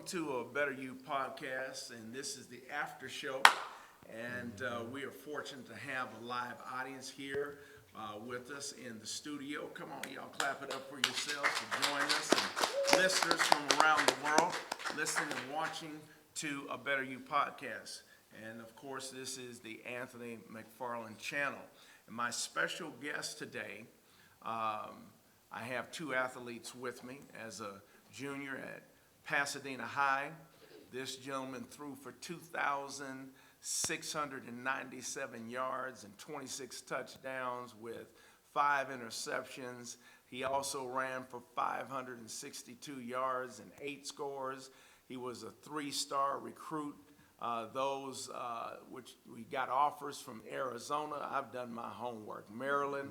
to a Better You podcast, and this is the after show. And we are fortunate to have a live audience here with us in the studio. Come on, y'all, clap it up for yourselves for joining us, and listeners from around the world listening and watching to a Better You podcast. And of course, this is the Anthony McFarland channel. And my special guest today, I have two athletes with me as a junior at Pasadena High. This gentleman threw for 2,697 yards and 26 touchdowns with 5 interceptions. He also ran for 562 yards and 8 scores. He was a 3-star recruit. Which we got offers from Arizona. I've done my homework. Maryland,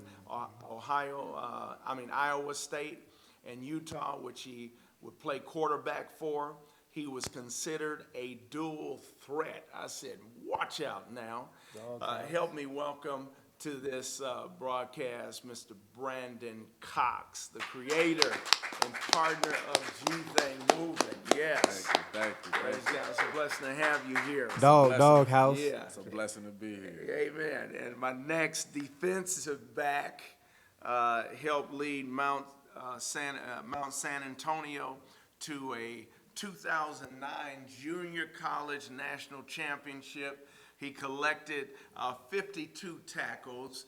Iowa State, and Utah, which he would play quarterback for. He was considered a dual threat. I said, watch out now. Help me welcome to this broadcast, Mr. Brandon Cox, the creator and partner of G-Thing Movement. Yes. Thank you. Praise God. It's a blessing to have you here. Dog house. Yeah. It's a blessing to be here. Amen. And my next defensive back helped lead Mount San Antonio to a 2009 Junior College National Championship. He collected 52 tackles,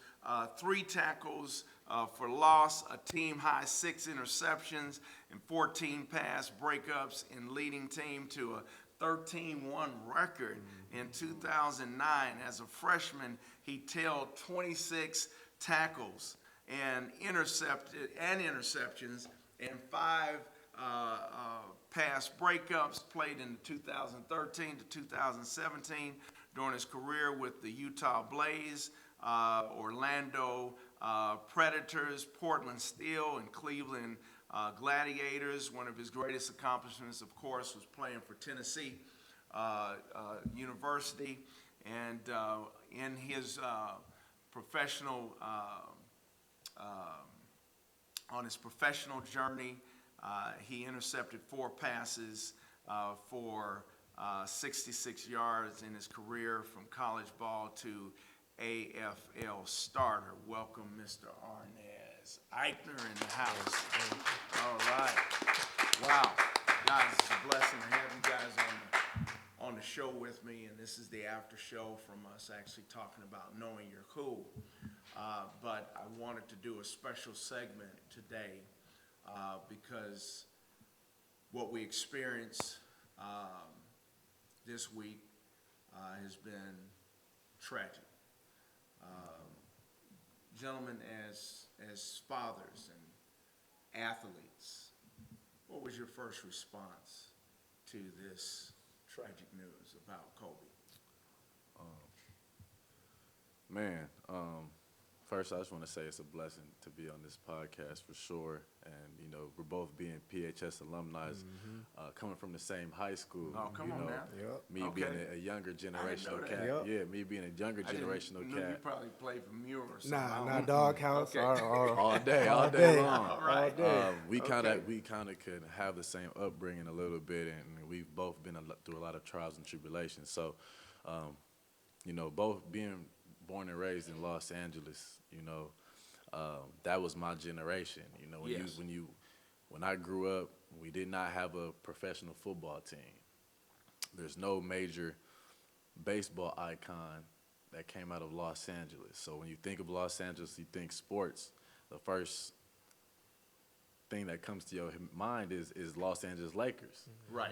3 tackles for loss, a team-high 6 interceptions, and 14 pass breakups, and leading team to a 13-1 record in 2009. As a freshman, he tailed 26 tackles and interceptions and 5 pass breakups, played in 2013 to 2017 during his career with the Utah Blaze, Orlando Predators, Portland Steel, and Cleveland Gladiators. One of his greatest accomplishments, of course, was playing for Tennessee University. And in his professional journey, he intercepted 4 passes for 66 yards in his career from college ball to AFL starter. Welcome, Mr. Arness. Ikner in the house. All right. Wow. Guys, it's a blessing to have you guys on the show with me. And this is the after show from us actually talking about knowing you're cool. But I wanted to do a special segment today because what we experienced this week has been tragic. Gentlemen, as fathers and athletes, what was your first response to this tragic news about Kobe? First, I just want to say it's a blessing to be on this podcast for sure. And, we're both being PHS alumni, coming from the same high school. Oh, come on now. Yep. Me being a younger generational cat. Yep. Yeah, me being a younger generational I knew cat. you probably played for Muir or something. Nah, dog house. Okay. All day long. All right. We kind of could have the same upbringing a little bit, and we've both been through a lot of trials and tribulations. So, both being born and raised in Los Angeles, that was my generation. When I grew up, we did not have a professional football team. There's no major baseball icon that came out of Los Angeles. So when you think of Los Angeles, you think sports. The first thing that comes to your mind is Los Angeles Lakers. Right.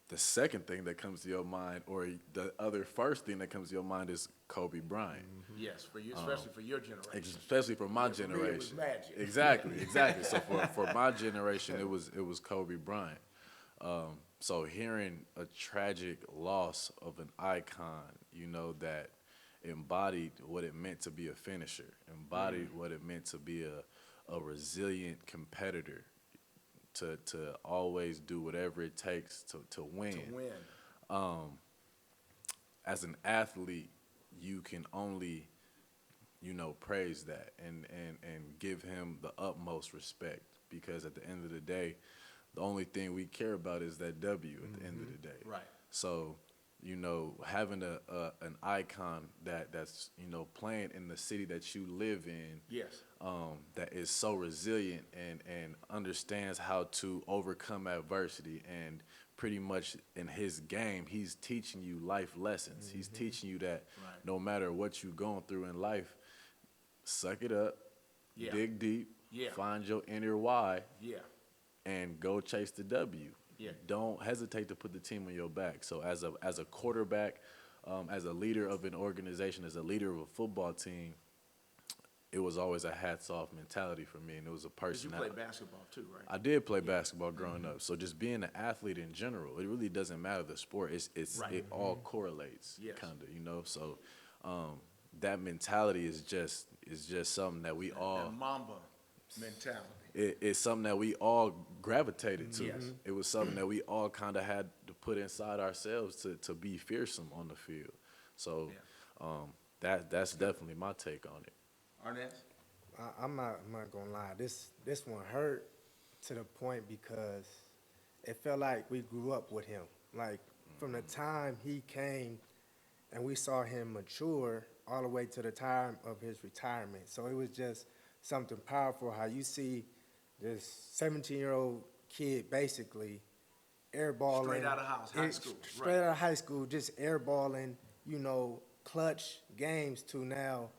The second thing that comes to your mind, or the other first thing that comes to your mind, is Kobe Bryant. Yes, for you, especially for your generation. Especially for my generation. For me, it was magic. Exactly. So for my generation, it was Kobe Bryant. So hearing a tragic loss of an icon, that embodied what it meant to be a finisher, embodied what it meant to be a resilient competitor, to always do whatever it takes to win. As an athlete, you can only, praise that and give him the utmost respect, because at the end of the day, the only thing we care about is that W at the end of the day. Right. So, you know, having an icon that's you know playing in the city that you live in, Yes. that is so resilient and understands how to overcome adversity, and pretty much in his game, he's teaching you life lessons. He's teaching you that Right. no matter what you're going through in life, suck it up, Yeah. dig deep, Yeah. find your inner why, Yeah. and go chase the W. Yeah. Don't hesitate to put the team on your back. So as a quarterback, as a leader of an organization, as a leader of a football team, it was always a hats off mentality for me, and it was a Because you person. play basketball too, right? I did play basketball growing up, so just being an athlete in general, it really doesn't matter the sport. Right. It all correlates, Yes. kind of, you know. So that mentality is just something that we all. That Mamba mentality. It's something that we all gravitated to. Yes. It was something that we all kind of had to put inside ourselves to be fearsome on the field. So that's definitely my take on it. Arness? I'm not gonna lie. This one hurt to the point because it felt like we grew up with him. Like from the time he came and we saw him mature all the way to the time of his retirement. So it was just something powerful how you see this 17-year-old kid basically airballing. Straight out of high school. Straight out of high school, just airballing, you know, clutch games to now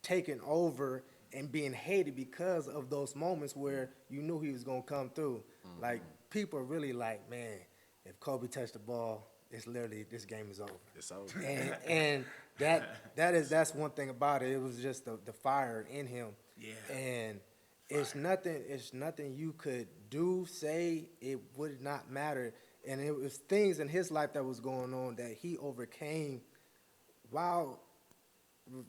taking over and being hated because of those moments where you knew he was going to come through. Like, people are really like, man, if Kobe touched the ball, it's literally, this game is over. It's over. And that's one thing about it. It was just the fire in him. Yeah. And it's nothing you could do, say, it would not matter. And it was things in his life that was going on that he overcame while,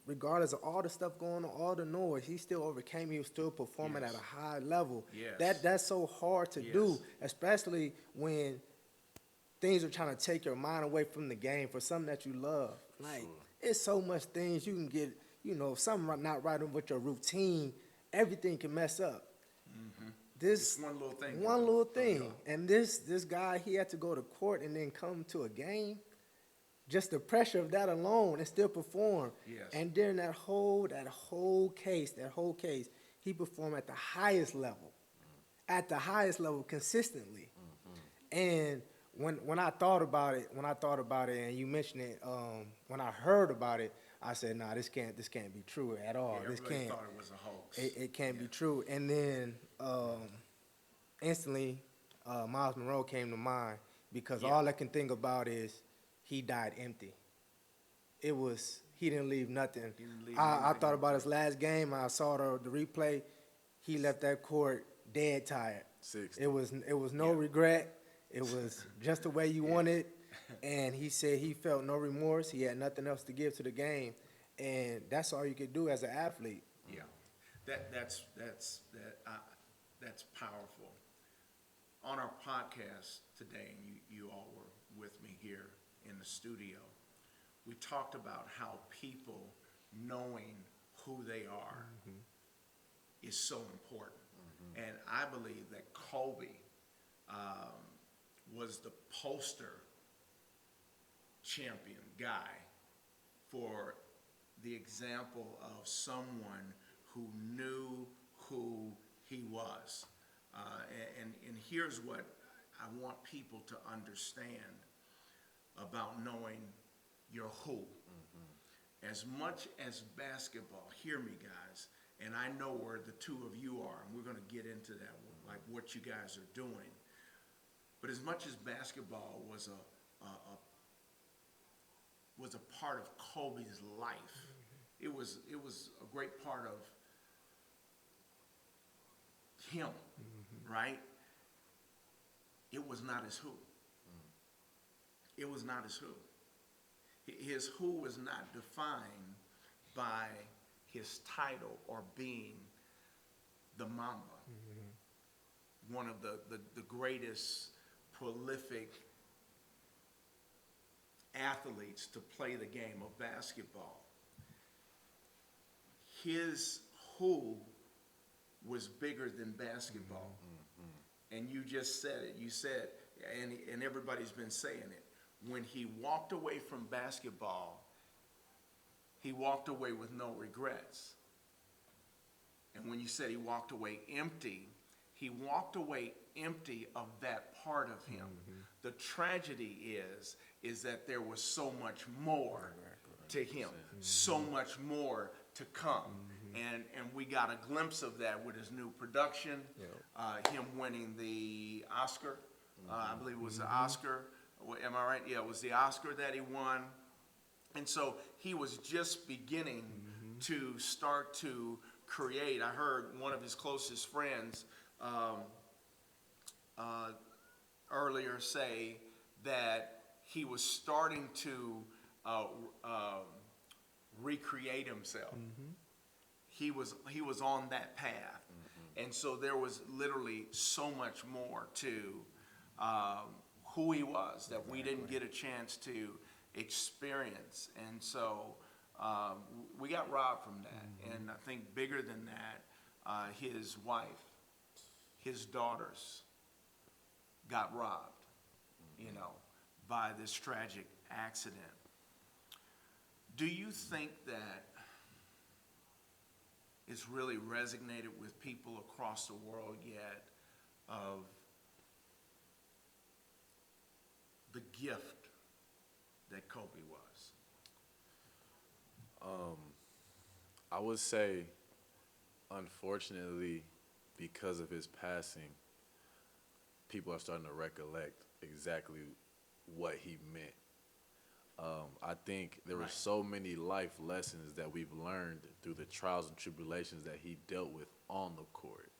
regardless of all the stuff going on, all the noise, he still overcame. He was still performing Yes. at a high level. Yes. That's so hard to do, especially when things are trying to take your mind away from the game for something that you love. Like, it's so much things you can get, you know, if something not right with your routine, everything can mess up. This Just one little thing. one little thing. And this guy, he had to go to court and then come to a game. Just the pressure of that alone and still perform. Yes. And during that whole case, he performed at the highest level. At the highest level consistently. And when I thought about it, and you mentioned it, when I heard about it, I said, nah, this can't be true at all. Yeah, This everybody can't. thought it was a hoax. It can't be true. And then instantly, Miles Monroe came to mind because all I can think about is he died empty. He didn't leave nothing. I thought about his last game. I saw the replay. He left that court dead tired. 60. It was no regret. It was just the way you wanted. And he said he felt no remorse. He had nothing else to give to the game. And that's all you could do as an athlete. Yeah, that's powerful. On our podcast today, and you all were with me here in the studio, we talked about how people knowing who they are is so important. And I believe that Kobe was the poster champion guy for the example of someone who knew who he was. And here's what I want people to understand about knowing your who. As much as basketball, hear me guys, and I know where the two of you are, and we're going to get into that, like what you guys are doing. But as much as basketball was a part of Kobe's life, it was a great part of him, right? It was not his who. It was not his who. His who was not defined by his title or being the Mamba, one of the greatest prolific athletes to play the game of basketball. His who was bigger than basketball. and you just said it. You said, and everybody's been saying it. When he walked away from basketball, he walked away with no regrets. And when you said he walked away empty, he walked away empty of that part of him. The tragedy is that there was so much more to him, so much more to come. And we got a glimpse of that with his new production, him winning the Oscar. I believe it was the Oscar. Am I right? Yeah, it was the Oscar that he won. And so he was just beginning to start to create. I heard one of his closest friends earlier say that he was starting to recreate himself. He was on that path. And so there was literally so much more to who he was that we didn't get a chance to experience. And so we got robbed from that. And I think bigger than that, his wife, his daughters got robbed, by this tragic accident. Do you think that it's really resonated with people across the world yet of the gift that Kobe was? I would say, unfortunately, because of his passing, people are starting to recollect exactly what he meant. I think there were so many life lessons that we've learned through the trials and tribulations that he dealt with on the court,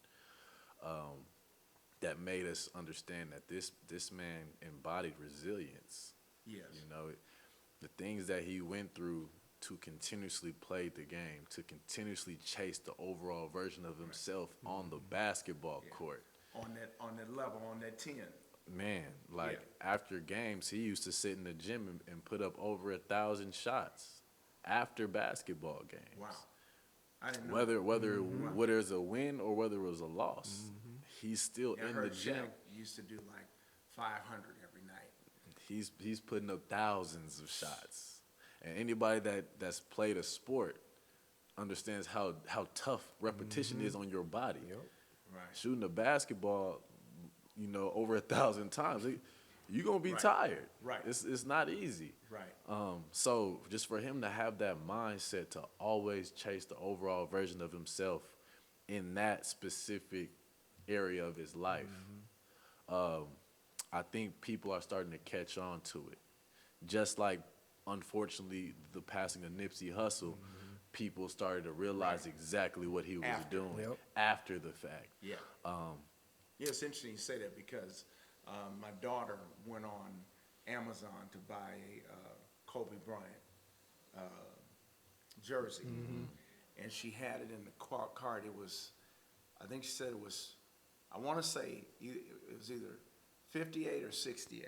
that made us understand that this man embodied resilience. Yes. The things that he went through to continuously play the game, to continuously chase the overall version of himself on the basketball court. On that level, on that 10. Man, after games, he used to sit in the gym and put up over 1,000 shots after basketball games. Wow. I didn't know. Whether it was a win or whether it was a loss, he's still in the gym. Shaq used to do like 500 every night. He's putting up thousands of shots. And anybody that's played a sport understands how tough repetition is on your body. Right. Shooting a basketball, over 1,000 times, you're gonna be tired. Right. It's not easy. Right. So just for him to have that mindset to always chase the overall version of himself in that specific area of his life, I think people are starting to catch on to it. Just like, unfortunately, the passing of Nipsey Hussle, people started to realize exactly what he was doing after the fact. Yeah. Yeah, it's interesting you say that because my daughter went on Amazon to buy a Kobe Bryant jersey, and she had it in the cart. It was, I think she said it was, I want to say it was either 58 or 68.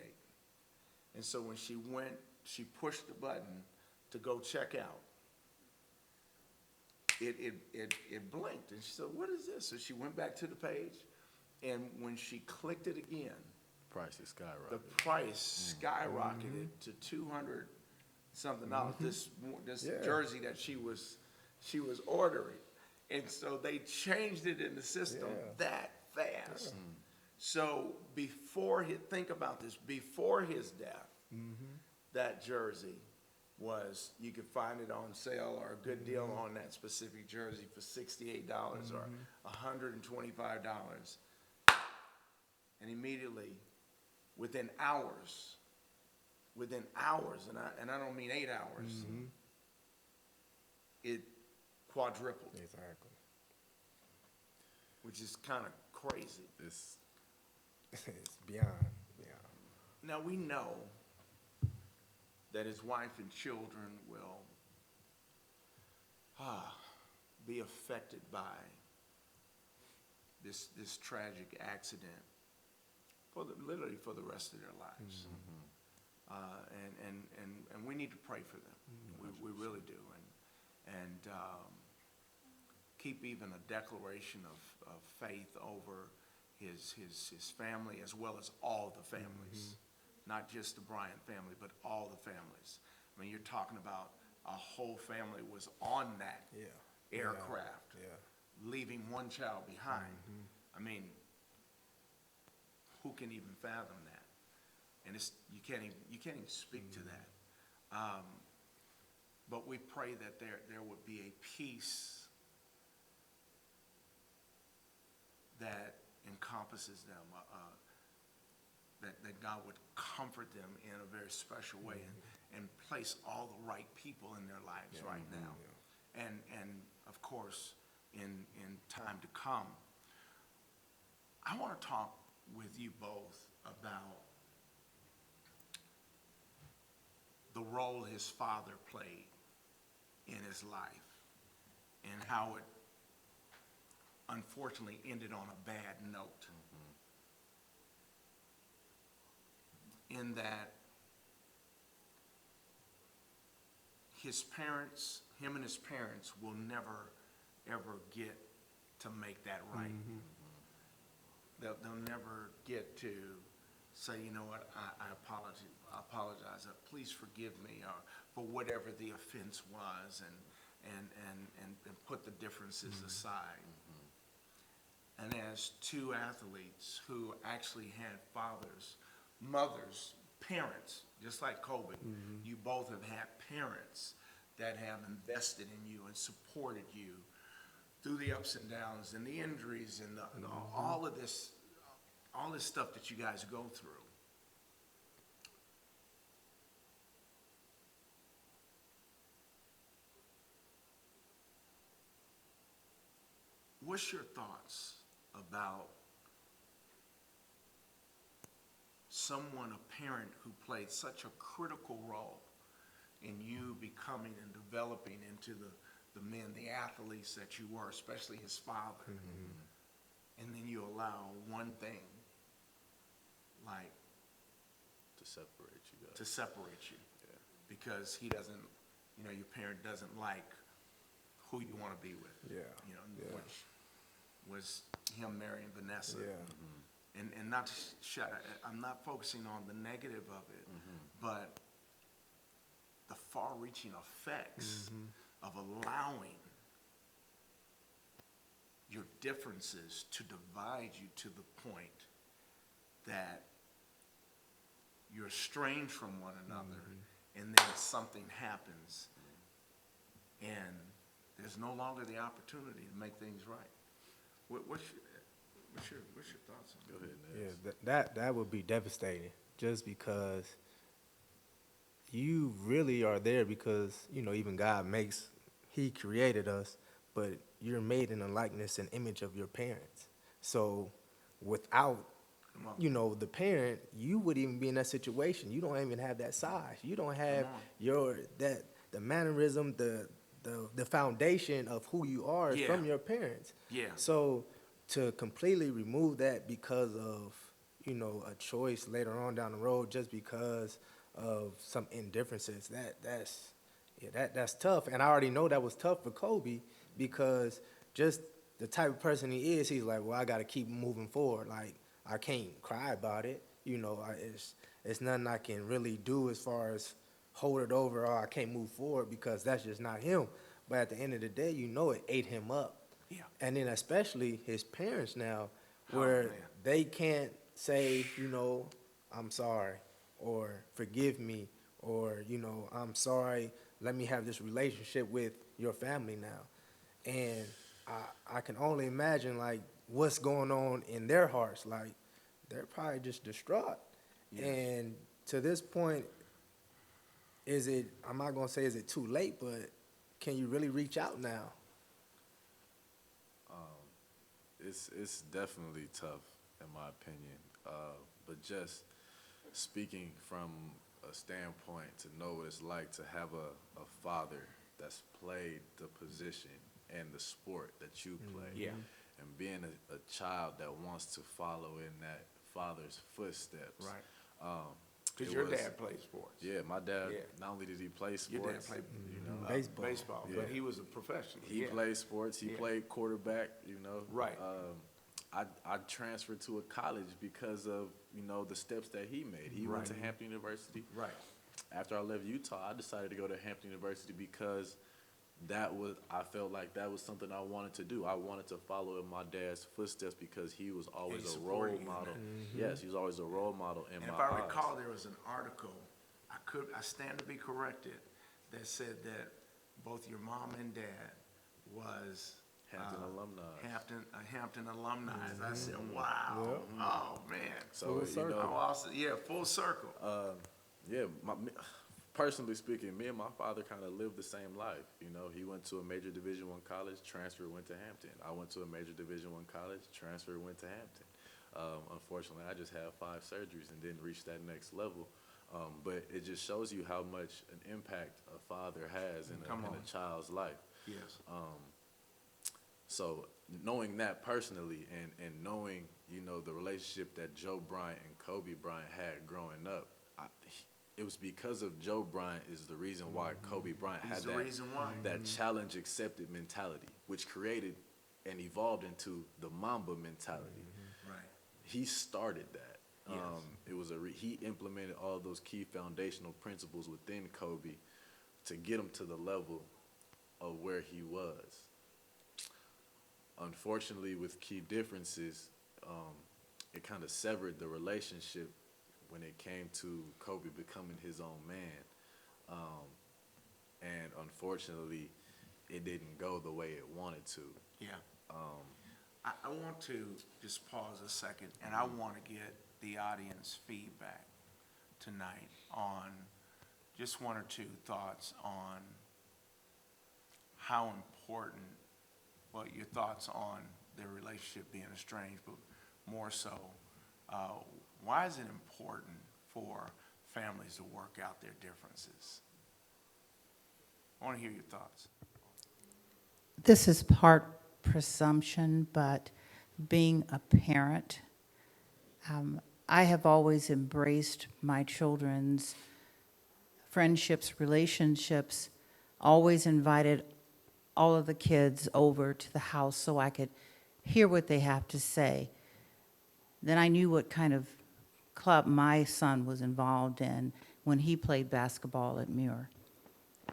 And so when she went, she pushed the button to go check out. It blinked, and she said, "What is this?" So she went back to the page, and when she clicked it again, Prices skyrocketed. the price skyrocketed to $200 something dollars. This jersey that she was ordering, and so they changed it in the system that fast. So think about this, before his death, that jersey was, you could find it on sale or a good deal on that specific jersey for $68 or $125. And immediately, within hours, and I don't mean 8 hours, it quadrupled. Exactly. Which is kind of crazy. It's beyond. Now we know that his wife and children will be affected by this tragic accident literally for the rest of their lives. And we need to pray for them. We really do. And keep even a declaration of faith over his family as well as all the families, not just the Bryant family, but all the families. I mean, you're talking about a whole family was on that aircraft, leaving one child behind. I mean, who can even fathom that? And you can't even speak to that. But we pray that there would be a peace that encompasses them, that God would comfort them in a very special way and place all the right people in their lives right now. And of course, in time to come, I want to talk with you both about the role his father played in his life and how it unfortunately ended on a bad note. In that him and his parents will never, ever get to make that right. They'll never get to say, you know what, I apologize. Please forgive me, or for whatever the offense was, and put the differences aside. And as two athletes who actually had fathers, mothers, parents, just like Kobe, you both have had parents that have invested in you and supported you through the ups and downs and the injuries and all of this stuff that you guys go through. What's your thoughts about someone, a parent, who played such a critical role in you becoming and developing into the men, the athletes that you were, especially his father, and then you allow one thing like To separate you guys. to separate you because he doesn't, your parent doesn't like who you want to be with, which was him marrying Vanessa. And not to I'm not focusing on the negative of it, but the far-reaching effects of allowing your differences to divide you to the point that you're estranged from one another, and then something happens, and there's no longer the opportunity to make things right. What's your thoughts on that? Go ahead, Ness. Yeah, that would be devastating, just because you really are there because, even God he created us, but you're made in the likeness and image of your parents. So without, the parent, you wouldn't even be in that situation. You don't even have that size. You don't have the mannerism, the foundation of who you are is from your parents. So to completely remove that because of, a choice later on down the road, just because of some indifferences, that's tough. And I already know that was tough for Kobe, because just the type of person he is, he's like, well, I got to keep moving forward. Like, I can't cry about it. It's nothing I can really do as far as hold it over, or I can't move forward, because that's just not him. But at the end of the day, it ate him up. And then especially his parents now, where they can't say, I'm sorry, or forgive me, or, I'm sorry, let me have this relationship with your family now. And I can only imagine, like, what's going on in their hearts. Like, they're probably just distraught. And to this point, I'm not going to say is it too late, but can you really reach out now? It's definitely tough, in my opinion. But just speaking from a standpoint to know what it's like to have a father that's played the position and the sport that you play, and being a child that wants to follow in that father's footsteps. Right. Because your dad played sports. Yeah, my dad, not only did he play sports, Your dad played baseball, but he was a professional. He played sports. He played quarterback, Right. I transferred to a college because of, you know, the steps that he made. He went to Hampton University. Right. After I left Utah, I decided to go to Hampton University because I felt like that was something I wanted to do. I wanted to follow in my dad's footsteps because he was always He a supported role you in model. that. Yes, he was always a role model in And my if I eyes. recall, there was an article, I stand to be corrected, that said that both your mom and dad was Hampton alumni. Hampton alumni. I said, wow, oh man. So, Full you circle. know, Oh, awesome. Yeah, full circle. yeah, personally speaking, me and my father kind of lived the same life. You know, he went to a major Division I college, transferred, went to Hampton. I went to a major Division I college, transferred, went to Hampton. Unfortunately, I just had 5 surgeries and didn't reach that next level. But it just shows you how much an impact a father has in a child's life. Yes. So knowing that personally and knowing, you know, the relationship that Joe Bryant and Kobe Bryant had growing up, it was because of Joe Bryant is the reason why Kobe Bryant He's had the reason why. that challenge accepted mentality, which created and evolved into the Mamba mentality. Right. He started that. Yes. It was he implemented all those key foundational principles within Kobe to get him to the level of where he was. Unfortunately, with key differences, it kind of severed the relationship when it came to Kobe becoming his own man. And unfortunately, it didn't go the way it wanted to. Yeah. I want to just pause a second, and I want to get the audience feedback tonight on just 1 or 2 thoughts on how important, well, your thoughts on their relationship being estranged, but more so, why is it important for families to work out their differences? I want to hear your thoughts. This is part presumption, but being a parent, I have always embraced my children's friendships, relationships, always invited all of the kids over to the house so I could hear what they have to say. Then I knew what kind of club my son was involved in when he played basketball at Muir,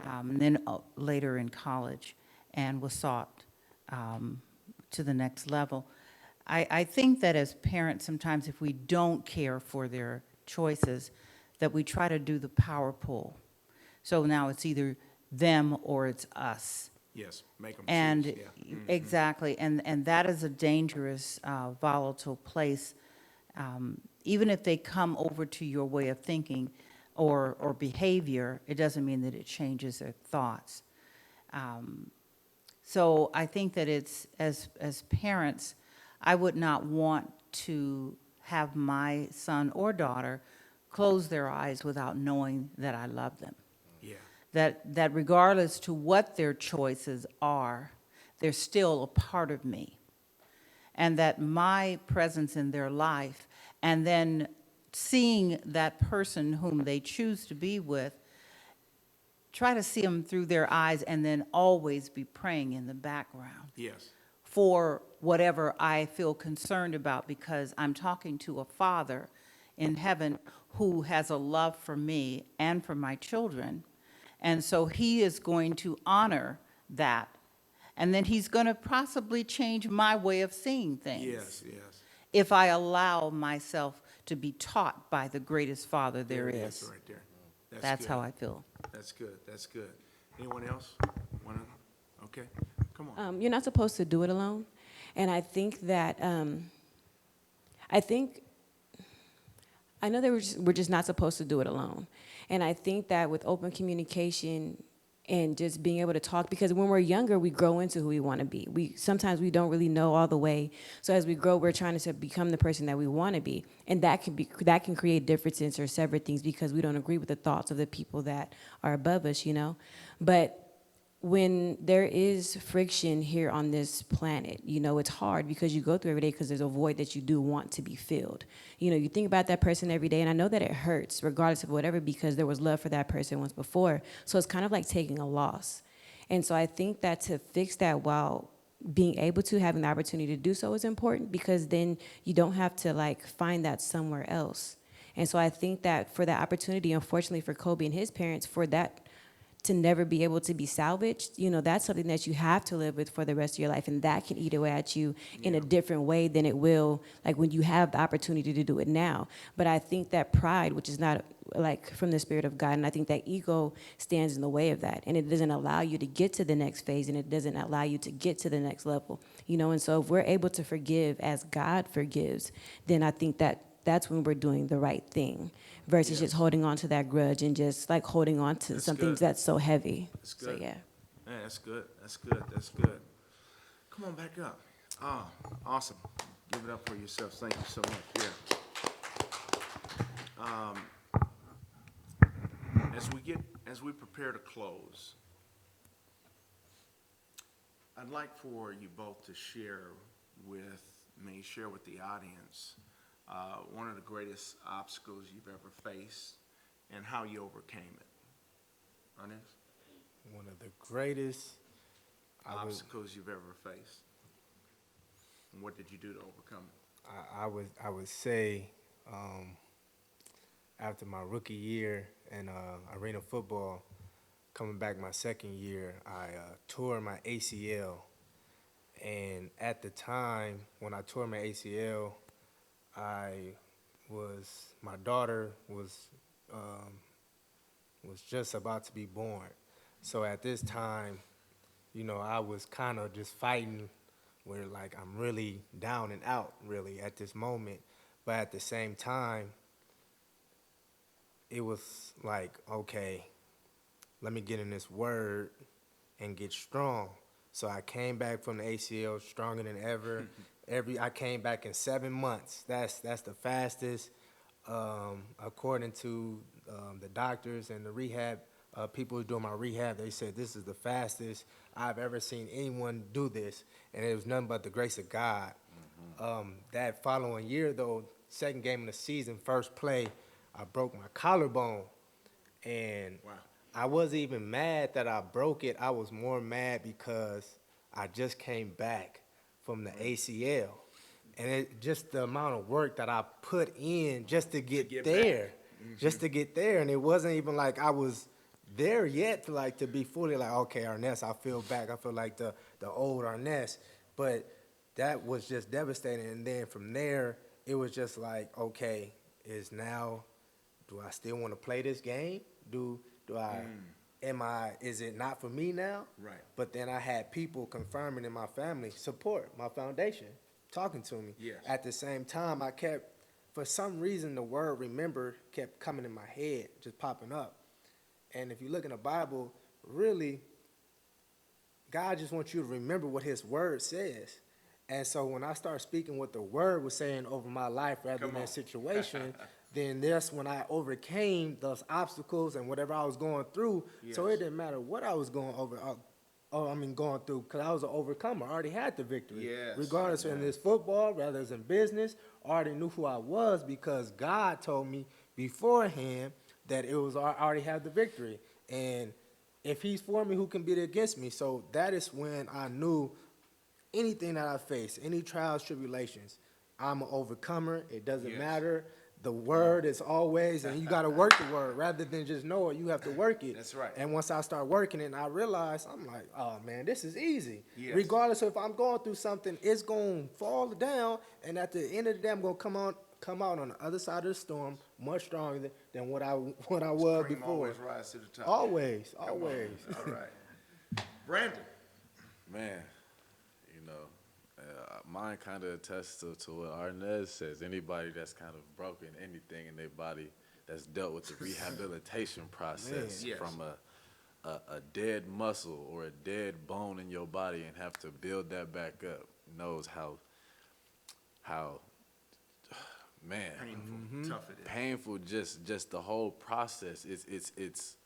and then later in college, and was sought to the next level. I think that as parents, sometimes if we don't care for their choices, that we try to do the power pull. So now it's either them or it's us. Yes, make them And choose. Yeah. exactly, and that is a dangerous, volatile place. Even if they come over to your way of thinking or behavior, it doesn't mean that it changes their thoughts. So I think that it's, as parents, I would not want to have my son or daughter close their eyes without knowing that I love them. Yeah. That regardless to what their choices are, they're still a part of me. And that my presence in their life, and then seeing that person whom they choose to be with, try to see them through their eyes, and then always be praying in the background Yes. for whatever I feel concerned about, because I'm talking to a Father in heaven who has a love for me and for my children. And so he is going to honor that. And then he's going to possibly change my way of seeing things. Yes, yes. If I allow myself to be taught by the greatest Father there That's is. right there. That's good. how I feel. That's good. That's good. Anyone else? One other? Okay. Come on. You're not supposed to do it alone. And I think that, I know that we're just not supposed to do it alone. And I think that with open communication and just being able to talk, because when we're younger, we grow into who we want to be. Sometimes we don't really know all the way. So as we grow, we're trying to become the person that we want to be. And that can create differences or sever things because we don't agree with the thoughts of the people that are above us, you know. But when there is friction here on this planet, you know, it's hard because you go through every day because there's a void that you do want to be filled. You know, you think about that person every day, and I know that it hurts regardless of whatever because there was love for that person once before. So it's kind of like taking a loss. And so I think that to fix that while being able to, having the opportunity to do so is important, because then you don't have to like find that somewhere else. And so I think that for that opportunity, unfortunately for Kobe and his parents, for that to never be able to be salvaged, you know, that's something that you have to live with for the rest of your life. And that can eat away at you in a different way than it will, like, when you have the opportunity to do it now. But I think that pride, which is not like from the Spirit of God, and I think that ego stands in the way of that. And it doesn't allow you to get to the next phase, and it doesn't allow you to get to the next level, you know. And so if we're able to forgive as God forgives, then I think that that's when we're doing the right thing, versus just holding on to that grudge and just like holding on to something good. that's so heavy. That's good. So yeah. Man, that's good. That's good. That's good. Come on back up. Oh, awesome. Give it up for yourself. Thank you so much. Yeah. As we prepare to close, I'd like for you both to share with the audience, one of the greatest obstacles you've ever faced and how you overcame it. Arness? One of the greatest Obstacles you've ever faced. And what did you do to overcome it? I would say after my rookie year in arena football, coming back my second year, I tore my ACL. And at the time when I tore my ACL, my daughter was just about to be born. So at this time, you know, I was kind of just fighting where, like, I'm really down and out, really, at this moment. But at the same time, it was like, okay, let me get in this word and get strong. So I came back from the ACL stronger than ever. I came back in 7 months. That's the fastest, according to the doctors and the rehab people who doing my rehab. They said this is the fastest I've ever seen anyone do this, and it was nothing but the grace of God. That following year, though, second game of the season, first play, I broke my collarbone, and Wow. I wasn't even mad that I broke it. I was more mad because I just came back from the ACL. And just the amount of work that I put in just to get there. Just to get there. And it wasn't even like I was there yet to be fully like, okay, Arness, I feel back. I feel like the old Arness. But that was just devastating. And then from there, it was just like, okay, do I still want to play this game? Is it not for me now? Right. But then I had people confirming in my family, support, my foundation, talking to me. Yes. At the same time, for some reason, the word remember kept coming in my head, just popping up. And if you look in the Bible, really, God just wants you to remember what his word says. And so when I start speaking what the word was saying over my life rather than situation, then that's when I overcame those obstacles and whatever I was going through. Yes. So it didn't matter what I was going through, because I was an overcomer. I already had the victory. Yes. Regardless in this football, rather than business, I already knew who I was because God told me beforehand that I already had the victory. And if he's for me, who can be against me? So that is when I knew anything that I face, any trials, tribulations, I'm an overcomer. It doesn't matter. The word is always, and you got to work the word rather than just know it. You have to work it. That's right. And once I start working it, and I realize, I'm like, oh man, this is easy. Yes. Regardless of if I'm going through something, it's going to fall down. And at the end of the day, I'm going to come out on the other side of the storm much stronger than what I was Cream before. always rise to the top. Always. All right. Brandon. Man, you know, mine kind of attests to what Arness says. Anybody that's kind of broken anything in their body that's dealt with the rehabilitation process Yes. from a dead muscle or a dead bone in your body and have to build that back up knows how man, Painful, tough it is. painful. Just the whole process. It's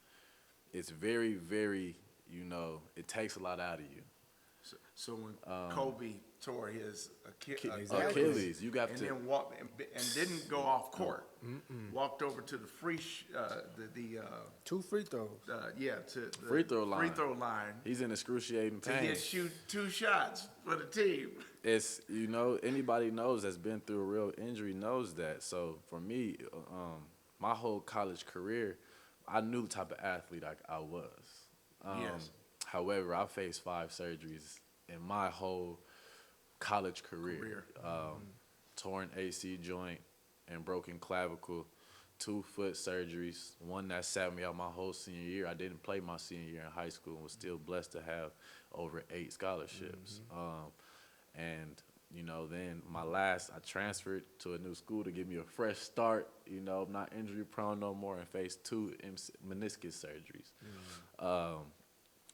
very, very, you know, it takes a lot out of you. So when Kobe tore his Achilles, you got and to. then walked and didn't go off court, walked over to the Two free throws. to the Free throw line. Free throw line. He's in excruciating To pain. get shoot 2 shots for the team. It's, anybody knows that's been through a real injury knows that. So for me, my whole college career, I knew the type of athlete I was. Yes. However, I faced 5 surgeries in my whole college career. Torn AC joint and broken clavicle, 2 foot surgeries, one that sat me out my whole senior year. I didn't play my senior year in high school and was still blessed to have over 8 scholarships. And then I transferred to a new school to give me a fresh start. I'm not injury prone no more and faced 2 meniscus surgeries.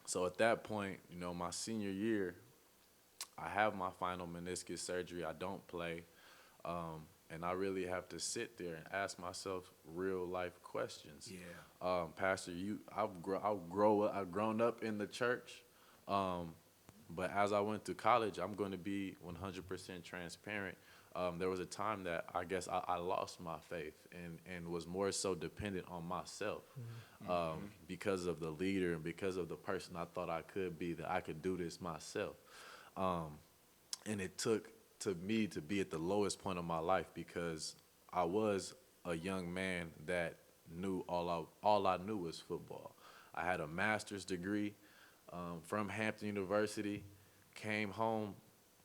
So at that point, my senior year, I have my final meniscus surgery. I don't play. And I really have to sit there and ask myself real life questions. Yeah. Pastor, I've grown up in the church. But as I went to college, I'm going to be 100% transparent. There was a time that I guess I lost my faith and was more so dependent on myself because of the leader and because of the person I thought I could be, that I could do this myself. And it took to me to be at the lowest point of my life because I was a young man that knew all I knew was football. I had a master's degree from Hampton University, came home,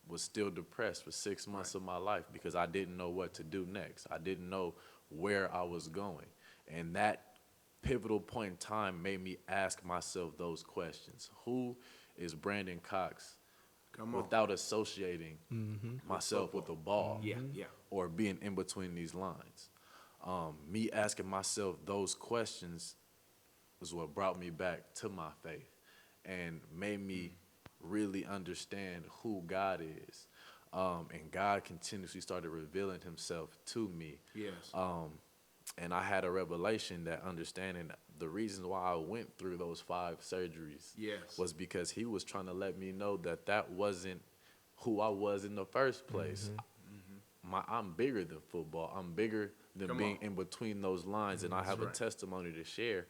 was still depressed for 6 months of my life because I didn't know what to do next. I didn't know where I was going. And that pivotal point in time made me ask myself those questions. Who is Brandon Cox without associating myself with the ball Yeah. or being in between these lines? Me asking myself those questions was what brought me back to my faith and made me really understand who God is. And God continuously started revealing himself to me. Yes. And I had a revelation that understanding the reason why I went through those 5 surgeries was because he was trying to let me know that wasn't who I was in the first place. I'm bigger than football. I'm bigger than being in between those lines. And I have a testimony to share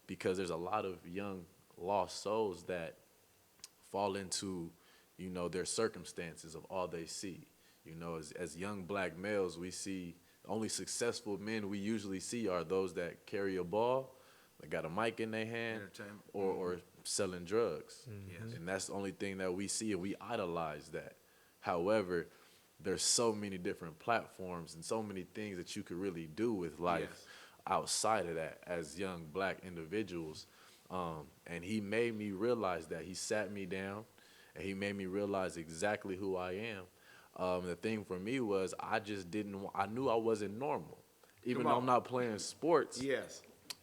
because there's a lot of young lost souls that fall into, their circumstances of all they see. As young black males, we see only successful men we usually see are those that carry a ball, that got a mic in their hand, or selling drugs. Yes. And that's the only thing that we see, and we idolize that. However, there's so many different platforms and so many things that you could really do with life outside of that as young black individuals. And he made me realize that. He sat me down and he made me realize exactly who I am. The thing for me was I knew I wasn't normal. Even though I'm not playing sports,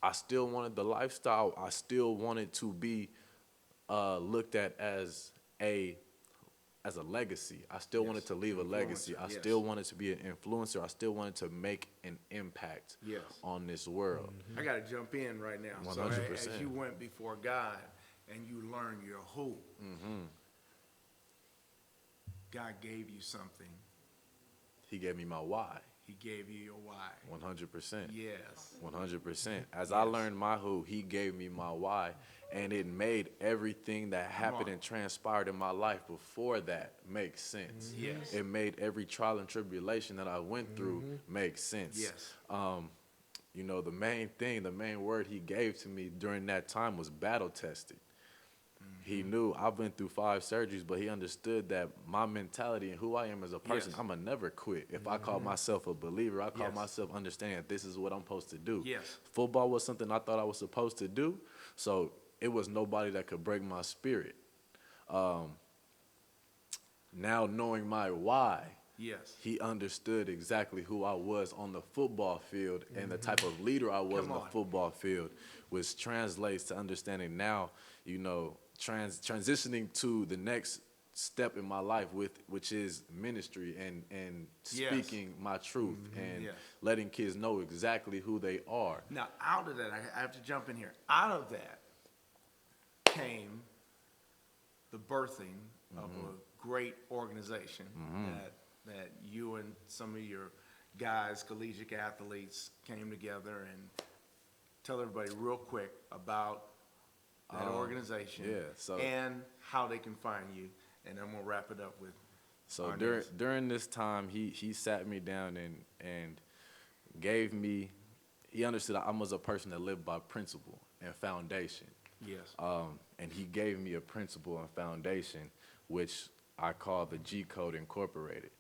I still wanted the lifestyle. I still wanted to be looked at as a legacy. I still wanted to leave a legacy. I still wanted to be an influencer. I still wanted to make an impact on this world. I got to jump in right now. 100%. So as you went before God and you learned your who, God gave you something. He gave me my why. He gave you your why. 100%. Yes. 100%. As I learned my who, he gave me my why. And it made everything that happened and transpired in my life before that make sense. Yes. It made every trial and tribulation that I went through make sense. Yes. The main word he gave to me during that time was battle tested. He knew I went through 5 surgeries, but he understood that my mentality and who I am as a person, I'm going to never quit. If I call myself a believer, I call myself understanding that this is what I'm supposed to do. Yes. Football was something I thought I was supposed to do, so it was nobody that could break my spirit. Now knowing my why, he understood exactly who I was on the football field and the type of leader I was on the football field, which translates to understanding now, transitioning to the next step in my life which is ministry and speaking my truth and letting kids know exactly who they are. Now, out of that, I have to jump in here. Out of that came the birthing of a great organization that you and some of your guys, collegiate athletes, came together. And tell everybody real quick about that organization and how they can find you. And then we'll wrap it up with So Arness. during this time, he sat me down and gave me, he understood I was a person that lived by principle and foundation. Yes. And he gave me a principle and foundation, which I call the G Code Incorporated.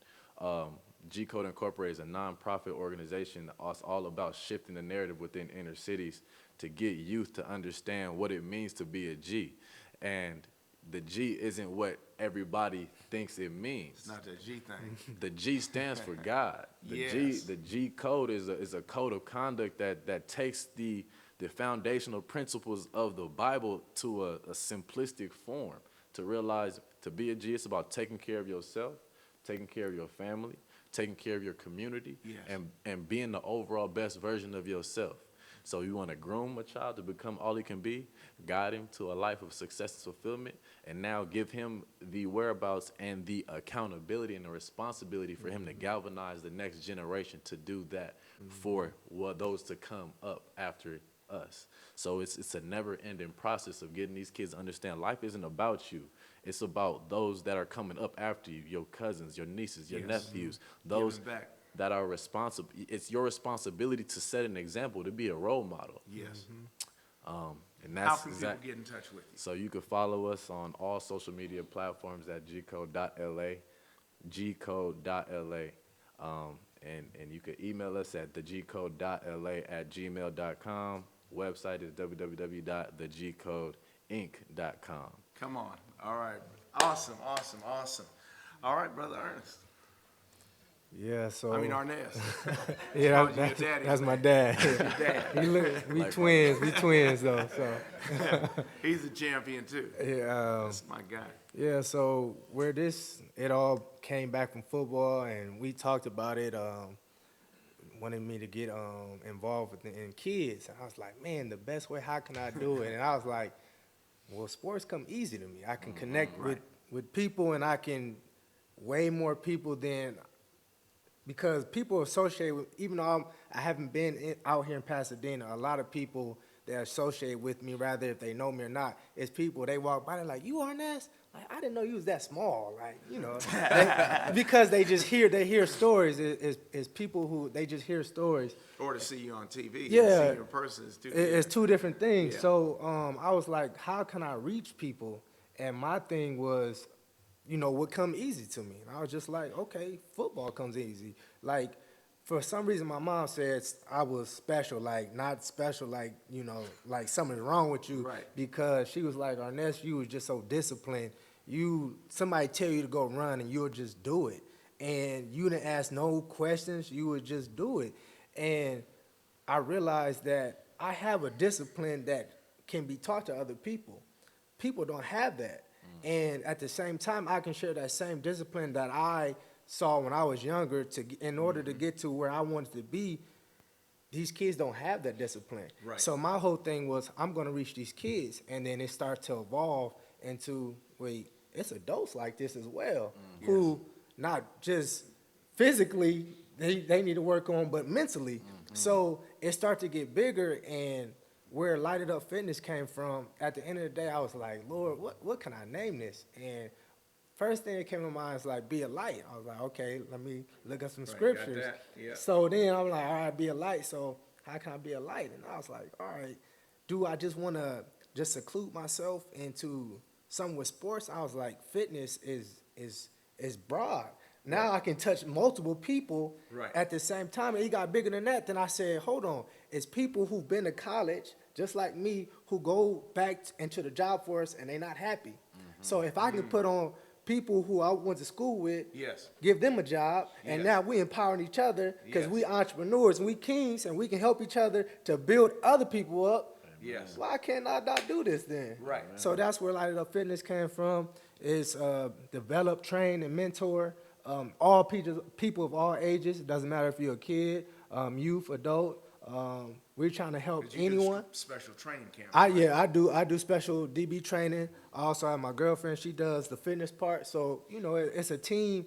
G Code Incorporated is a nonprofit organization that's all about shifting the narrative within inner cities to get youth to understand what it means to be a G. And the G isn't what everybody thinks it means. It's not the G thing. The G stands for God. Yes. The G code is a code of conduct that takes the foundational principles of the Bible to a simplistic form. To realize to be a G, it's about taking care of yourself, taking care of your family, taking care of your community, Yes. and being the overall best version of yourself. So you want to groom a child to become all he can be, guide him to a life of success and fulfillment, and now give him the whereabouts and the accountability and the responsibility for him to galvanize the next generation to do that for those to come up after us. So it's a never-ending process of getting these kids to understand life isn't about you. It's about those that are coming up after you, your cousins, your nieces, your Yes. nephews, those Giving back. that are responsible. It's your responsibility to set an example, to be a role model. Yes. And How that's can exact. people get in touch with you? So you can follow us on all social media platforms at gcode.la, gcode.la. And you can email us at thegcode.la@gmail.com. Website is www.thegcodeinc.com. Come on. All right. Awesome. All right, Brother Arness. Yeah, so Arness. yeah, Called you your daddy. that's my dad. Your dad. We twins though. So He's a champion too. yeah, That's my guy. yeah. So where it all came back from football, and we talked about it. Wanted me to get involved in kids, and I was like, man, the best way, how can I do it? And I was like, well, sports come easy to me. I can connect with people, and I can way more people than, because people associate with, even though I haven't been out here in Pasadena, a lot of people that associate with me, rather if they know me or not, it's people, they walk by, they're like, you Arness? Like, I didn't know you was that small, like, you know, because they hear stories. It's people who, they just hear stories. Or to see you on TV. Yeah. See you in person is too. It's two different things. Yeah. So I was like, how can I reach people? And my thing was, you know, what come easy to me. And I was just like, okay, football comes easy. Like, for some reason, my mom said I was special, like, not special, like, you know, like something's wrong with you. Right. Because she was like, Arness, you was just so disciplined. Somebody tell you to go run and you'll just do it. And you didn't ask no questions, you would just do it. And I realized that I have a discipline that can be taught to other people. People don't have that. And at the same time, I can share that same discipline that I saw when I was younger in order to get to where I wanted to be. These kids don't have that discipline. Right. So my whole thing was, I'm going to reach these kids. And then it starts to evolve into, wait, it's adults like this as well, who not just physically they need to work on, but mentally. So it started to get bigger, and where Lighted Up Fitness came from, at the end of the day, I was like, Lord, what can I name this? And first thing that came to mind is like, be a light. I was like, okay, let me look at some Right, got scriptures. that, yeah. So then I'm like, all right, be a light. So how can I be a light? And I was like, all right, do I just want to just seclude myself into something with sports? I was like, fitness is broad. Now I can touch multiple people Right. at the same time. And it got bigger than that. Then I said, hold on. It's people who've been to college, just like me, who go back into the job force and they're not happy. So if I can put on people who I went to school with, Yes. give them a job, and Yes. now we empowering each other because Yes. we entrepreneurs and we kings, and we can help each other to build other people up. Yes. Why can't I not do this then? Right. So that's where Lighted Up Fitness came from. Is develop, train, and mentor all people of all ages. It doesn't matter if you're a kid, youth, adult. We're trying to help 'Cause you do anyone. special training camp. I do special DB training. I also have my girlfriend. She does the fitness part. So, you know, it's a team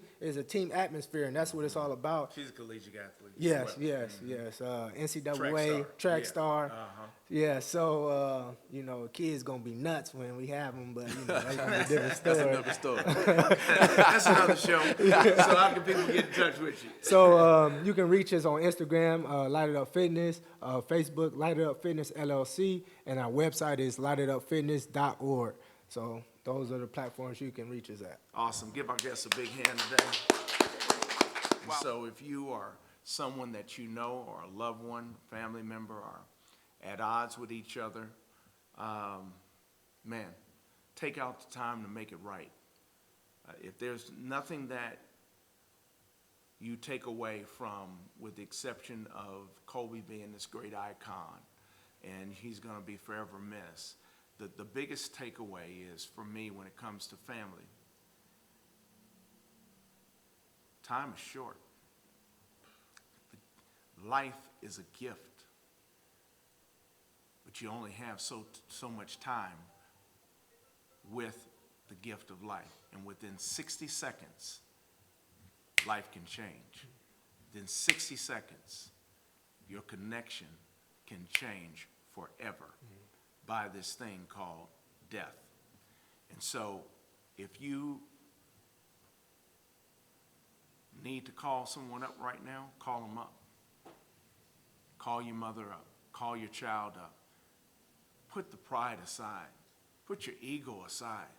atmosphere, and that's what it's all about. She's a collegiate athlete. Yes, yes. NCAA, track Yeah. star. Uh-huh. Yeah, so, you know, kids going to be nuts when we have them, but, you know, that's going to be a different story. That's another story. That's another show. So how can people get in touch with you? So you can reach us on Instagram, Light It Up Fitness, Facebook, Light It Up Fitness LLC, and our website is lightitupfitness.org. So those are the platforms you can reach us at. Awesome. Give our guests a big hand today. And so if you are someone that you know or a loved one, family member are at odds with each other, man, take out the time to make it right. If there's nothing that you take away from, with the exception of Kobe being this great icon, and he's going to be forever missed, the biggest takeaway is, for me, when it comes to family, time is short. Life is a gift, but you only have so much time with the gift of life. And within 60 seconds, life can change. Within 60 seconds, your connection can change forever by this thing called death. And so if you need to call someone up right now, call them up. Call your mother up. Call your child up. Put the pride aside. Put your ego aside,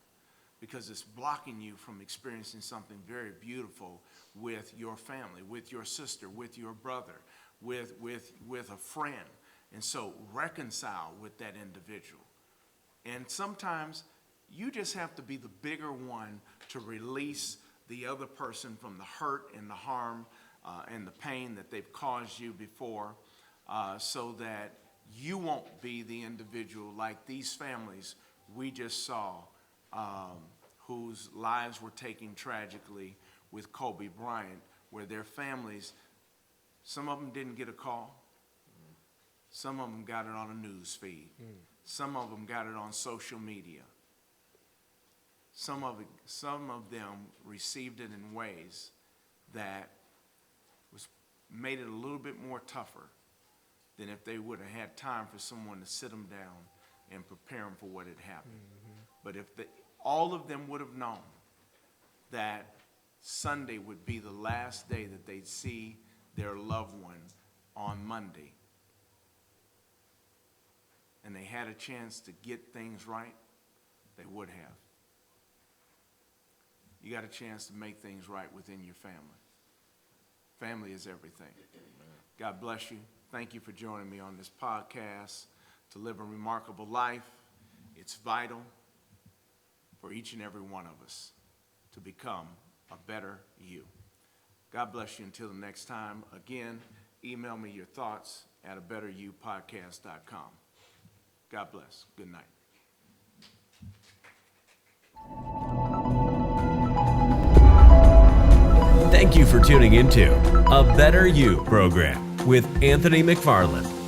because it's blocking you from experiencing something very beautiful with your family, with your sister, with your brother, with a friend. And so reconcile with that individual. And sometimes you just have to be the bigger one to release the other person from the hurt and the harm and the pain that they've caused you before, so that you won't be the individual like these families we just saw, whose lives were taken tragically with Kobe Bryant, where their families, some of them didn't get a call. Some of them got it on a news feed. Some of them got it on social media. Some of them received it in ways that made it a little bit more tougher than if they would have had time for someone to sit them down and prepare them for what had happened. But if all of them would have known that Sunday would be the last day that they'd see their loved one on Monday, and they had a chance to get things right, they would have. You got a chance to make things right within your family. Family is everything. God bless you. Thank you for joining me on this podcast. To live a remarkable life, it's vital for each and every one of us to become a better you. God bless you until the next time. Again, email me your thoughts at abetteryoupodcast.com. God bless. Good night. Thank you for tuning into A Better You program with Anthony McFarland.